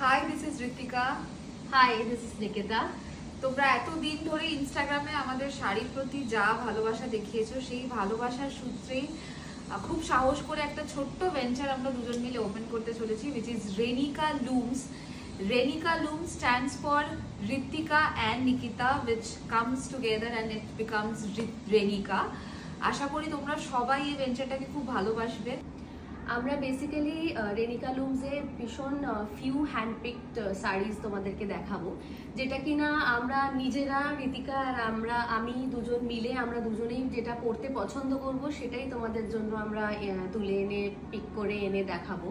High, this is Ritika. Hi, this is Nikita. তোমরা এতদিন ধরে ইনস্টাগ্রামে আমাদের শাড়ির প্রতি যা ভালোবাসা দেখিয়েছো, সেই ভালোবাসার সূত্রেই খুব সাহস করে একটা ছোট্ট ভেঞ্চার আমরা দুজন মিলে ওপেন করতে চলেছি, which is Renika Looms. Renika Looms stands for Ritika and Nikita, which comes together and it becomes Renika. আশা করি তোমরা সবাই এই ভেঞ্চারটাকে খুব ভালোবাসবে। আমরা বেসিক্যালি রেনিকা লুমসের ভীষণ ফিউ হ্যান্ডপিকড শাড়িজ তোমাদেরকে দেখাবো, যেটা কিনা আমরা নিজেরা ঋতিকা আর আমি দুজন মিলে আমরা দুজনেই যেটা পরতে পছন্দ করব সেটাই তোমাদের জন্য আমরা তুলে এনে পিক করে এনে দেখাবো।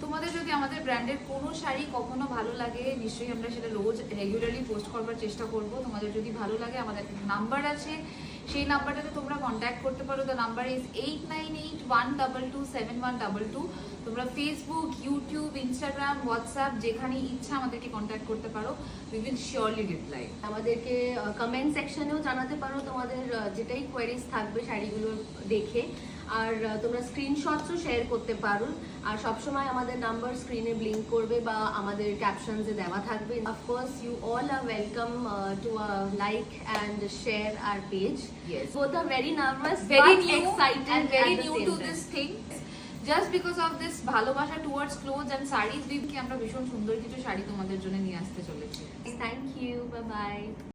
তোমাদের যদি আমাদের ব্র্যান্ডের কোনো শাড়ি কখনো ভালো লাগে, নিশ্চয়ই আমরা সেটা রোজ রেগুলারলি পোস্ট করবার চেষ্টা করব। তোমাদের যদি ভালো লাগে, আমাদের নাম্বার আছে, সেই নাম্বারটাতে তোমরা কন্ট্যাক্ট করতে পারো। The number is 8981227122। তোমরা ফেসবুক, ইউটিউব, ইনস্টাগ্রাম, হোয়াটসঅ্যাপ যেখানে ইচ্ছা আমাদেরকে কন্ট্যাক্ট করতে পারো। We will surely reply. আমাদেরকে কমেন্ট সেকশনেও জানাতে পারো তোমাদের যেটাই কোয়েরিজ থাকবে শাড়িগুলো দেখে। আর তোমরা স্ক্রিনশটসও শেয়ার করতে পারো। আর সবসময় আমাদের নাম্বার স্ক্রিনে ব্লিঙ্ক করবে বা আমাদের ক্যাপশনসে দেওয়া থাকবে। Of course you all are welcome to like and share our page. Yes. Both are very nervous, Very but new excited and very at the new same to time. this thing. Just because of this ভালোবাসা towards clothes and sarees, আমরা ভীষণ সুন্দর কিছু শাড়ি তোমাদের জন্য নিয়ে আসতে চলেছি। Thank you. Bye bye.